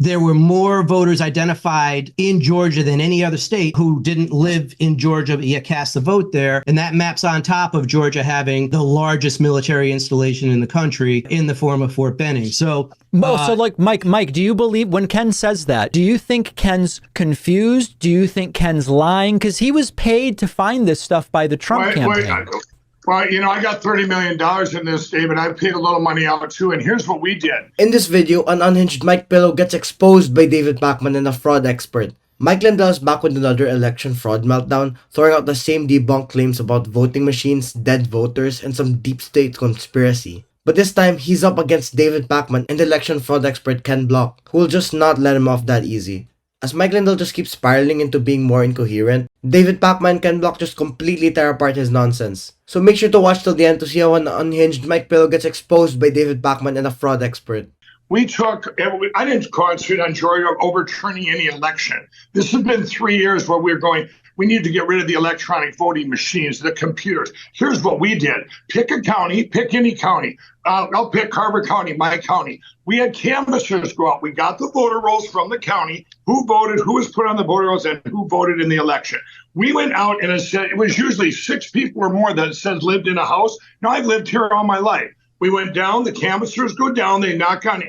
there were more voters identified in Georgia than any other state who didn't live in Georgia but yet cast the vote there. And that maps on top of Georgia having the largest military installation in the country in the form of Fort Benning. So, so like Mike, do you believe when Ken says that? Do you think Ken's confused? Do you think Ken's lying? Because he was paid to find this stuff by the Trump campaign. Well, I got $30 million in this, David. I paid a little money out too, and here's what we did. In this video, an unhinged Mike Pillow gets exposed by David Pakman and a fraud expert. Mike Lindell is back with another election fraud meltdown, throwing out the same debunked claims about voting machines, dead voters, and some deep state conspiracy. But this time, he's up against David Pakman and election fraud expert Ken Block, who will just not let him off that easy. As Mike Lindell just keeps spiraling into being more incoherent, David Pakman and Ken Block just completely tear apart his nonsense. So make sure to watch till the end to see how an unhinged Mike Pillow gets exposed by David Pakman and a fraud expert. I didn't concentrate on Georgia overturning any election. This has been 3 years where we're going, we need to get rid of the electronic voting machines, the computers. Here's what we did. Pick a county, pick any county. I'll pick Carver County, my county. We had canvassers go out. We got the voter rolls from the county, who voted, who was put on the voter rolls, and who voted in the election. We went out and it was usually 6 people or more that says lived in a house. Now, I've lived here all my life. We went down, the canvassers go down, they knock on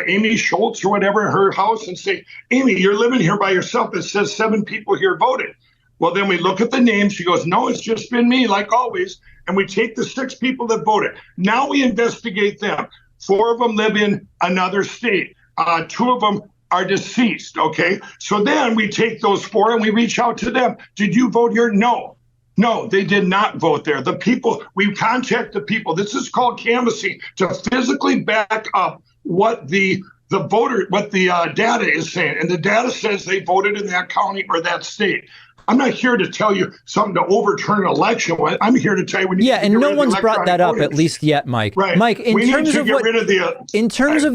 Amy Schultz or whatever, her house, and say, Amy, you're living here by yourself. It says 7 people here voted. Well, then we look at the names. She goes, no, it's just been me, like always. And we take the 6 people that voted. Now we investigate them. 4 of them live in another state. 2 of them are deceased, okay? So then we take those 4 and we reach out to them. Did you vote here? No. No, they did not vote there. The people, we contact the people. This is called canvassing, to physically back up what the data is saying. And the data says they voted in that county or that state. I'm not here to tell you something to overturn an election. I'm here to tell you. And no one's brought that up, at least yet, Mike. Right. Mike, in terms of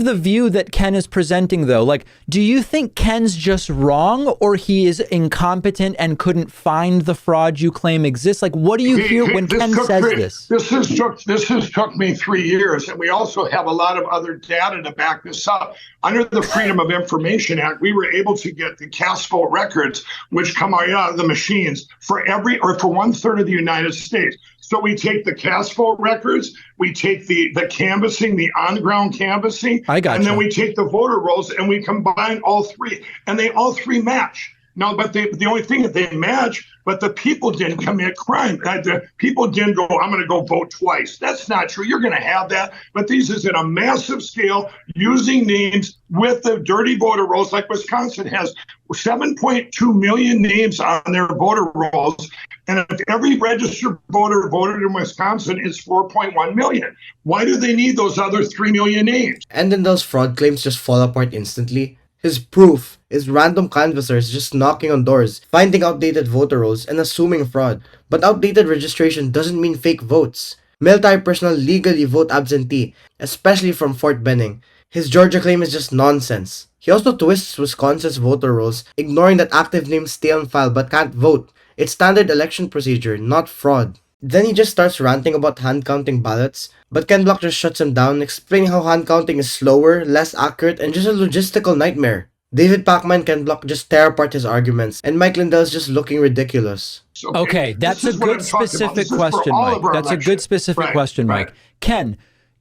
the view that Ken is presenting, though, like, do you think Ken's just wrong, or he is incompetent and couldn't find the fraud you claim exists? Like, what do you hear when Ken says this? This has took me 3 years, and we also have a lot of other data to back this up. Under the Freedom of Information Act, we were able to get the cast vote records, which come out of the machines for 1/3 of the United States. So we take the cast vote records, we take the canvassing, the on-ground canvassing, and then we take the voter rolls and we combine all 3, and they all 3 match. No, but the only thing that they match, but the people didn't commit crime. The people didn't go, I'm going to go vote twice. That's not true. You're going to have that. But this is at a massive scale, using names with the dirty voter rolls, like Wisconsin has 7.2 million names on their voter rolls. And if every registered voter voted in Wisconsin, it's 4.1 million. Why do they need those other 3 million names? And then those fraud claims just fall apart instantly. His proof is random canvassers just knocking on doors, finding outdated voter rolls, and assuming fraud. But outdated registration doesn't mean fake votes. Military personnel legally vote absentee, especially from Fort Benning. His Georgia claim is just nonsense. He also twists Wisconsin's voter rolls, ignoring that active names stay on file but can't vote. It's standard election procedure, not fraud. Then he just starts ranting about hand-counting ballots, but Ken Block just shuts him down, explaining how hand-counting is slower, less accurate, and just a logistical nightmare. David Pakman and Ken Block just tear apart his arguments, and Mike Lindell is just looking ridiculous. Okay, that's a good specific question, Mike. That's a good specific question, Mike. Ken,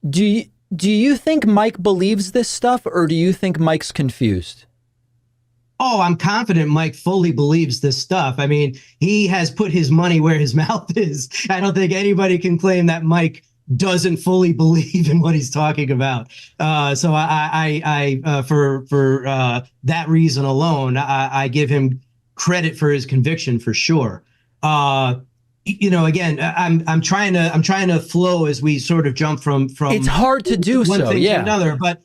do you think Mike believes this stuff, or do you think Mike's confused? Oh, I'm confident Mike fully believes this stuff. I mean, he has put his money where his mouth is. I don't think anybody can claim that Mike doesn't fully believe in what he's talking about. So for that reason alone, I give him credit for his conviction for sure. Again, I'm trying to flow as we sort of jump from it's hard to do one so, thing yeah. to another, but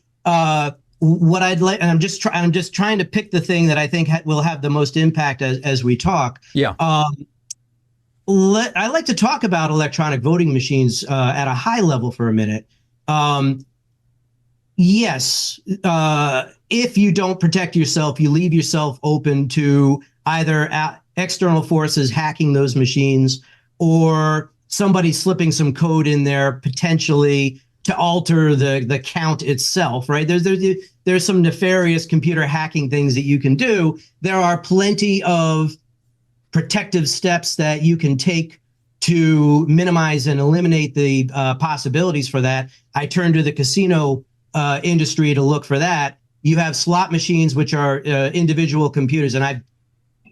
what I'd like, and I'm just trying to pick the thing that I think will have the most impact as we talk. Yeah. I like to talk about electronic voting machines at a high level for a minute. Yes, if you don't protect yourself, you leave yourself open to either external forces hacking those machines or somebody slipping some code in there potentially to alter the count itself, right? There's some nefarious computer hacking things that you can do. There are plenty of protective steps that you can take to minimize and eliminate the possibilities for that. I turn to the casino industry to look for that. You have slot machines, which are individual computers, and I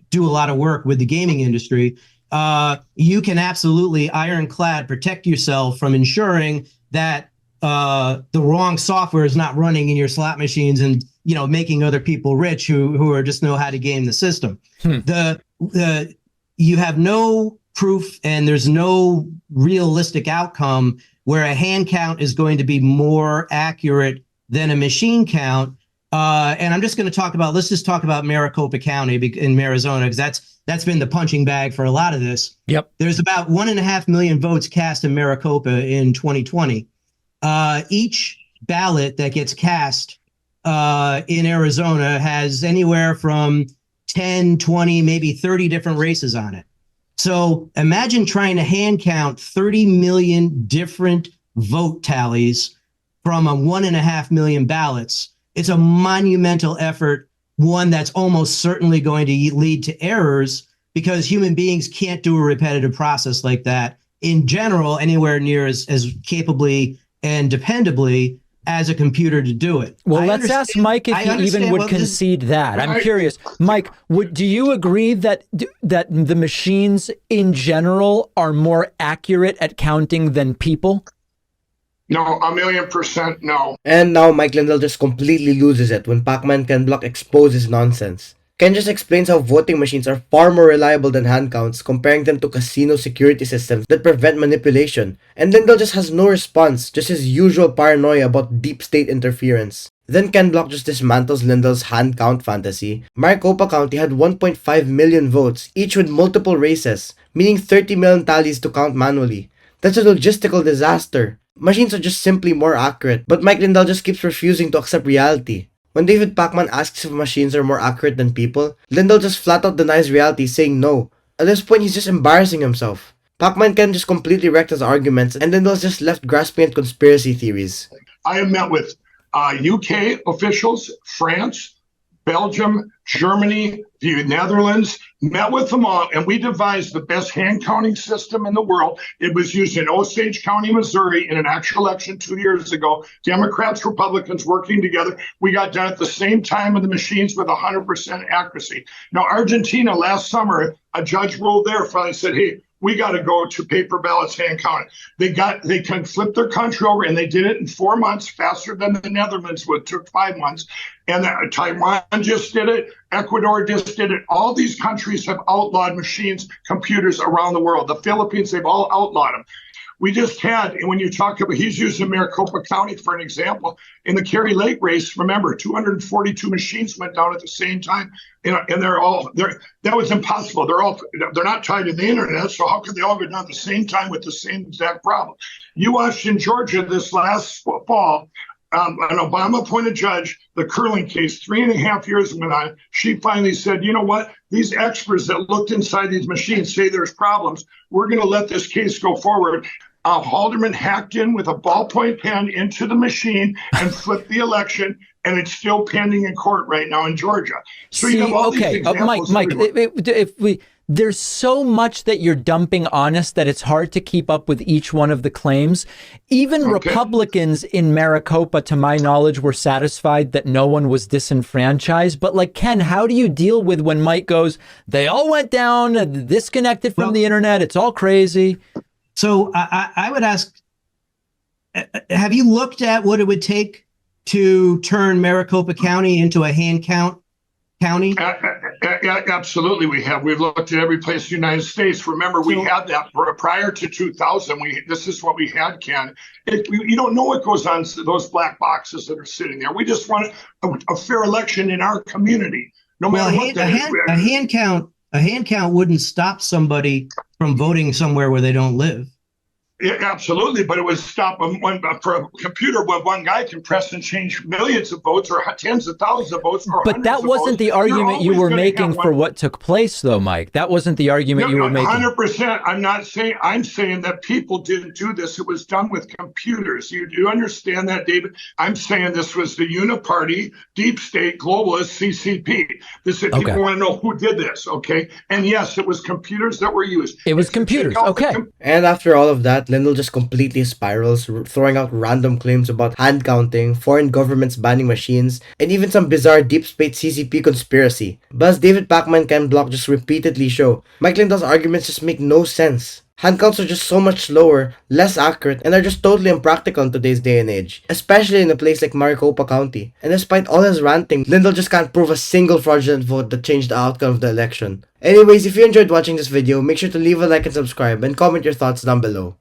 do a lot of work with the gaming industry. You can absolutely ironclad protect yourself from ensuring that the wrong software is not running in your slot machines and making other people rich who are just know how to game the system. You have no proof and there's no realistic outcome where a hand count is going to be more accurate than a machine count. And I'm just going to let's just talk about Maricopa County in Arizona, because that's been the punching bag for a lot of this. Yep. There's about 1.5 million votes cast in Maricopa in 2020. Each ballot that gets cast in Arizona has anywhere from 10, 20, maybe 30 different races on it. So imagine trying to hand count 30 million different vote tallies from 1.5 million ballots. It's a monumental effort, one that's almost certainly going to lead to errors, because human beings can't do a repetitive process like that in general anywhere near as capably and dependably as a computer to do it. Well, let's ask Mike if he even would concede that. I'm curious, Mike, do you agree that the machines in general are more accurate at counting than people? No, 1,000,000% no. And now Mike Lindell just completely loses it when Pakman Ken Block exposes nonsense. Ken just explains how voting machines are far more reliable than hand counts, comparing them to casino security systems that prevent manipulation. And Lindell just has no response, just his usual paranoia about deep state interference. Then Ken Block just dismantles Lindell's hand count fantasy. Maricopa County had 1.5 million votes, each with multiple races, meaning 30 million tallies to count manually. That's a logistical disaster. Machines are just simply more accurate, but Mike Lindell just keeps refusing to accept reality. When David Pakman asks if machines are more accurate than people, Lindell just flat out denies reality, saying no. At this point, he's just embarrassing himself. Pakman Ken just completely wrecked his arguments, and Lindell's just left grasping at conspiracy theories. I have met with UK officials, France, Belgium, Germany, the Netherlands, met with them all, and we devised the best hand counting system in the world. It was used in Osage County, Missouri in an actual election 2 years ago. Democrats, Republicans working together. We got done at the same time with the machines with 100% accuracy. Now, Argentina last summer, a judge ruled there, finally said, hey, we got to go to paper ballots, hand counted. They can flip their country over, and they did it in 4 months, faster than the Netherlands would. It took 5 months. And Taiwan just did it. Ecuador just did it. All these countries have outlawed machines, computers around the world. The Philippines, they've all outlawed them. We just had, and when you talk about, he's using Maricopa County for an example, in the Kerry Lake race, remember, 242 machines went down at the same time, and that was impossible. They're not tied to the internet, so how could they all go down at the same time with the same exact problem? You watched in Georgia this last fall, an Obama-appointed judge, the curling case, 3.5 years went on. She finally said, you know what? These experts that looked inside these machines say there's problems. We're going to let this case go forward. Haldeman hacked in with a ballpoint pen into the machine and flipped the election, and it's still pending in court right now in Georgia. So you have all these examples. Mike, there's so much that you're dumping on us that it's hard to keep up with each one of the claims. Even Republicans in Maricopa, to my knowledge, were satisfied that no one was disenfranchised. But like, Ken, how do you deal with when Mike goes, they all went down, disconnected from the internet, it's all crazy? So I would ask, have you looked at what it would take to turn Maricopa County into a hand count county? Absolutely, we have. We've looked at every place in the United States. Remember, we had that prior to 2000. This is what we had, Ken. You don't know what goes on those black boxes that are sitting there. We just want a fair election in our community, no matter what that is. A hand count wouldn't stop somebody from voting somewhere where they don't live. Yeah, absolutely, but it would stop for a computer where one guy can press and change millions of votes or tens of thousands of votes. Or but that wasn't the argument you were making for what took place, though, Mike. That wasn't the argument you were making. 100%. I'm saying that people didn't do this. It was done with computers. You understand that, David? I'm saying this was the uniparty, deep state, globalist, CCP. People want to know who did this, okay? And yes, it was computers that were used. It was computers, okay. And after all of that, Lindell just completely spirals, throwing out random claims about hand counting, foreign governments banning machines, and even some bizarre deep state CCP conspiracy. But as David Pakman and Ken Block just repeatedly show, Mike Lindell's arguments just make no sense. Hand counts are just so much slower, less accurate, and are just totally impractical in today's day and age, especially in a place like Maricopa County. And despite all his ranting, Lindell just can't prove a single fraudulent vote that changed the outcome of the election. Anyways, if you enjoyed watching this video, make sure to leave a like and subscribe, and comment your thoughts down below.